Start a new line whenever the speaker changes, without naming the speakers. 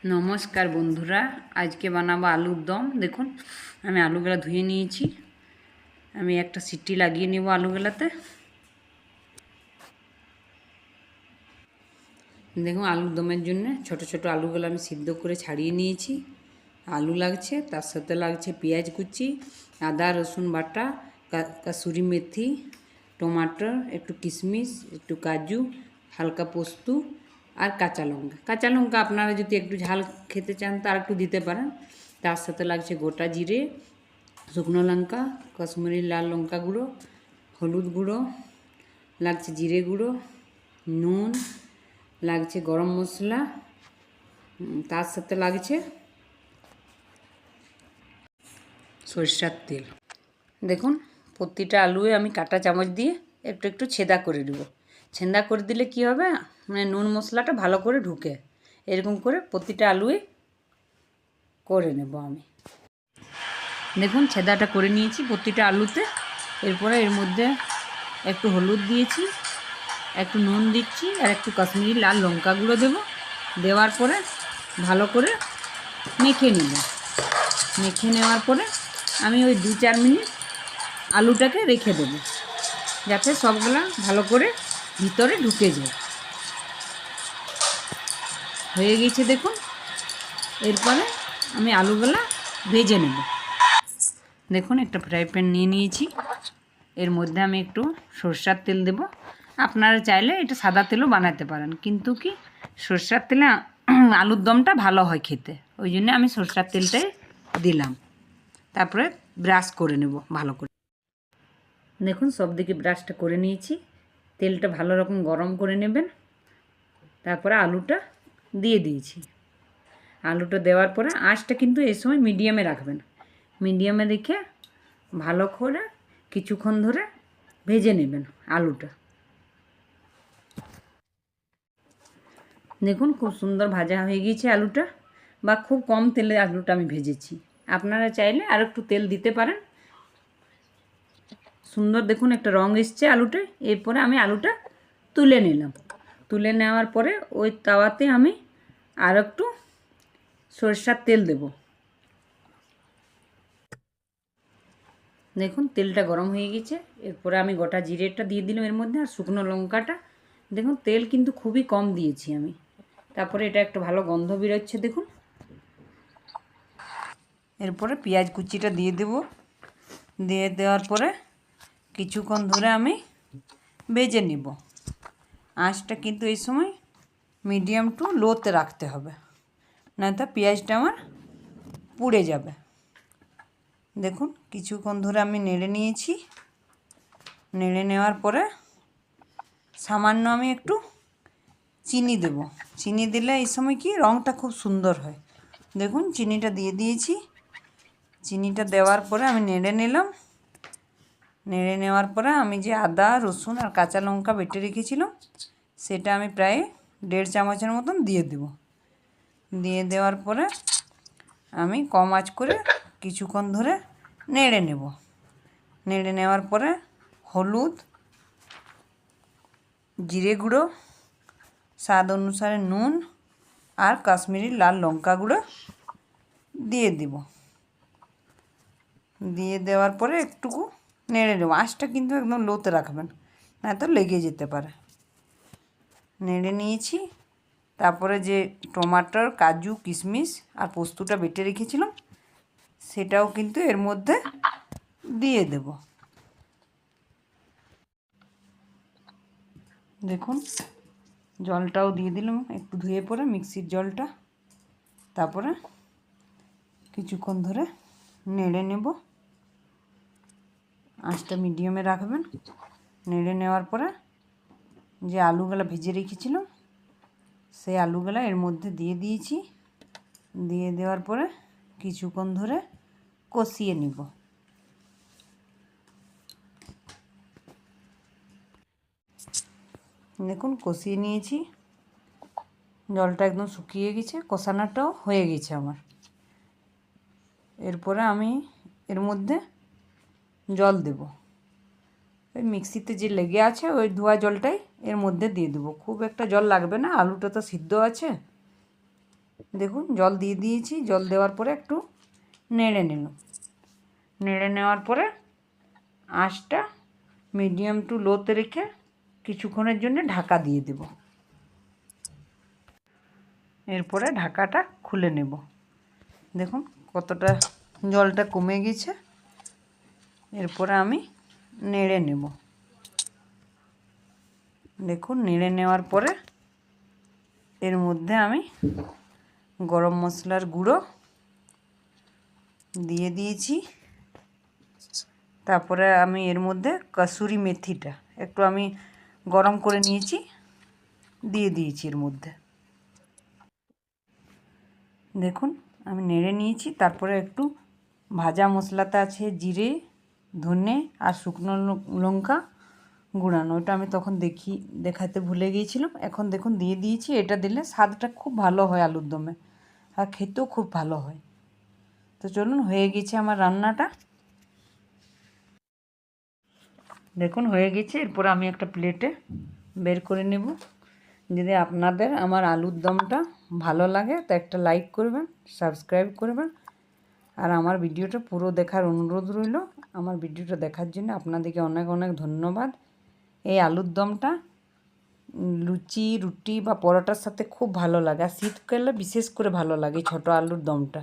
নমস্কার বন্ধুরা, আজকে বানাবো আলুর দম। দেখুন, আমি আলুগুলা ধুয়ে নিয়েছি। আমি একটা সিটি লাগিয়ে নেব আলুগুলাতে। দেখুন, আলুর দমের জন্য ছোট ছোট আলুগুলো আমি সিদ্ধ করে ছাড়িয়ে নিয়েছি। আলু লাগছে, তার সাথে লাগছে পেঁয়াজ কুচি, আদা রসুন বাটা, কাসুরি মেথি, টমাটো, একটু কিশমিশ, একটু কাজু, হালকা পোস্ত আর কাঁচা লঙ্কা আপনারা যদি একটু ঝাল খেতে চান তা একটু দিতে পারেন। তার সাথে লাগছে গোটা জিরে, শুকনো লঙ্কা, কাশ্মীরি লাল লঙ্কা গুঁড়ো, হলুদ গুঁড়ো, লাগছে জিরে গুঁড়ো, নুন, লাগছে গরম মশলা, তার সাথে লাগছে সরষের তেল। দেখুন, প্রতিটা আলুয়ে আমি কাঁটা চামচ দিয়ে একটু একটু ছেদা করে দেবো। ছেদা করে দিলে কি হবে, মানে নুন মশলাটা ভালো করে ঢুকে। এরকম করে প্রতিটা আলুয়ে করে নেব আমি। দেখুন, ছেদাটা করে নিয়েছি প্রতিটা আলুতে। এরপরে এর মধ্যে একটু হলুদ দিয়েছি, একটু নুন দিচ্ছি আর একটু কাশ্মীরি লাল লঙ্কা গুঁড়ো দেবো। দেওয়ার পরে ভালো করে মেখে নেব। মেখে নেওয়ার পরে আমি ওই 2-4 মিনিট আলুটাকে রেখে দেবো, যাতে সবগুলা ভালো করে ভিতরে ঢুকে যায়। হয়ে গেছে দেখুন। এরপরে আমি আলুগুলা ভেজে নেব। দেখুন, একটা ফ্রাই প্যান নিয়ে নিয়েছি। এর মধ্যে আমি একটু সরষের তেল দেব। আপনারা চাইলে এটা সাদা তেলও বানাতে পারেন, কিন্তু কি সরষের তেলে আলুর দমটা ভালো হয় খেতে, ওই জন্য আমি সরষের তেলটাই দিলাম। তারপরে ব্রাশ করে নেব ভালো করে। দেখুন, সব দিকে ব্রাশটা করে নিয়েছি। তেলটা ভালো রকম গরম করে নেবেন। তারপরে আলুটা দিয়ে দিয়েছি। আলুটা দেওয়ার পরে আঁচটা কিন্তু এই সময় মিডিয়ামে রাখবেন। মিডিয়ামে রেখে ভালো করে কিছুক্ষণ ধরে ভেজে নেবেন আলুটা। দেখুন, খুব সুন্দর ভাজা হয়ে গিয়েছে আলুটা, বা খুব কম তেলে আলুটা আমি ভেজেছি। আপনারা চাইলে আর একটু তেল দিতে পারেন। সুন্দর দেখুন একটা রঙ এসছে আলুটা। এরপরে আমি আলুটা তুলে নিলাম। তুলে নেওয়ার পরে ওই তাওয়াতে আমি আর একটু সরষের তেল দেব। দেখুন, তেলটা গরম হয়ে গেছে। এরপরে আমি গোটা জিরেটা দিয়ে দিলাম এর মধ্যে, আর শুকনো লঙ্কাটা। দেখুন, তেল কিন্তু খুবই কম দিয়েছি আমি। তারপরে এটা একটা ভালো গন্ধ বেরোচ্ছে দেখুন। এরপরে পেঁয়াজ কুচিটা দিয়ে দেব। দিয়ে দেওয়ার পরে কিছুক্ষণ ধরে আমি ভেজে নিব। আঁচটা কিন্তু এই সময় মিডিয়াম টু লোতে রাখতে হবে, নয়তো পেঁয়াজটা আমার পুড়ে যাবে। দেখুন, কিছুক্ষণ ধরে আমি নেড়ে নিয়েছি। নেড়ে নেওয়ার পরে সামান্য আমি একটু চিনি দেব। চিনি দিলে এই সময় কি রঙটা খুব সুন্দর হয়। দেখুন, চিনিটা দিয়ে দিয়েছি। চিনিটা দেওয়ার পরে আমি নেড়ে নিলাম। নেড়ে নেওয়ার পরে আমি যে আদা রসুন আর কাঁচা লঙ্কা বেটে রেখেছিলাম, সেটা আমি প্রায় 1.5 চামচের মতন দিয়ে দেব। দিয়ে দেওয়ার পরে আমি কম আঁচ করে কিছুক্ষণ ধরে নেড়ে নেব। নেড়ে নেওয়ার পরে হলুদ, জিরে গুঁড়ো, স্বাদ অনুসারে নুন আর কাশ্মীরি লাল লঙ্কা গুঁড়ো দিয়ে দিব। দিয়ে দেওয়ার পরে একটুকু নেড়ে নেব। আঁচটা কিন্তু একদম লোতে রাখবেন, নয়তো লেগে যেতে পারে। নেড়ে নিয়েছি। তারপরে যে টমাটোর, কাজু, কিশমিশ আর পোস্তটা বেটে রেখেছিলাম, সেটাও কিন্তু এর মধ্যে দিয়ে দেব। দেখুন, জলটাও দিয়ে দিলাম একটু ধুয়ে পরে, মিক্সির জলটা। তারপরে কিছুক্ষণ ধরে নেড়ে নেব। আঁচটা মিডিয়ামে রাখবেন। নেড়ে নেওয়ার পরে যে আলুগুলো ভেজে রেখেছিলাম, সেই আলুগুলো এর মধ্যে দিয়ে দিয়েছি। দিয়ে দেওয়ার পরে কিছুক্ষণ ধরে কষিয়ে নিব। দেখুন, কষিয়ে নিয়েছি। জলটা একদম শুকিয়ে গেছে, কষানোটাও হয়ে গেছে আমার। এরপরে আমি এর মধ্যে জল দেব। ওই মিক্সিতে যে লেগে আছে ওই ধোয়া জলটাই এর মধ্যে দিয়ে দেবো। খুব একটা জল লাগবে না, আলুটা তো সিদ্ধ আছে। দেখুন জল দিয়ে দিয়েছি, জল দেওয়ার পরে একটু নেড়ে নিলাম। নেড়ে নেওয়ার পরে আঁচটা মিডিয়াম টু লোতে রেখে কিছুক্ষণের জন্য ঢাকা দিয়ে দেব। এরপরে ঢাকাটা খুলে নেব। দেখুন কতটা জলটা কমে গেছে। এরপরে আমি নেড়ে নেব। দেখুন নেড়ে নেওয়ার পরে এর মধ্যে আমি গরম মশলার গুঁড়ো দিয়ে দিয়েছি। তারপরে আমি এর মধ্যে কসুরি মেথিটা একটু আমি গরম করে নিয়েছি, দিয়ে দিয়েছি এর মধ্যে। দেখুন আমি নেড়ে নিয়েছি। তারপরে একটু ভাজা মশলাতে আছে জিরে, ধনে আর শুকনো লঙ্কা গুঁড়ানো, ওটা আমি তখন দেখাতে ভুলে গিয়েছিলাম। এখন দেখুন দিয়ে দিয়েছি। এটা দিলে স্বাদটা খুব ভালো হয় আলুর দমে, আর খেতেও খুব ভালো হয়। তো চলুন, হয়ে গেছে আমার রান্নাটা। দেখুন হয়ে গেছে। এরপর আমি একটা প্লেটে বের করে নেব। যদি আপনাদের আমার আলুর দমটা ভালো লাগে তো একটা লাইক করবেন, সাবস্ক্রাইব করবেন, আর আমার ভিডিওটা পুরো দেখার অনুরোধ রইল। আমার ভিডিওটা দেখার জন্য আপনাদেরকে অনেক অনেক ধন্যবাদ। এই আলুর দমটা লুচি, রুটি বা পরোটার সাথে খুব ভালো লাগে, আর শীতকালে বিশেষ করে ভালো লাগে ছোটো আলুর দমটা।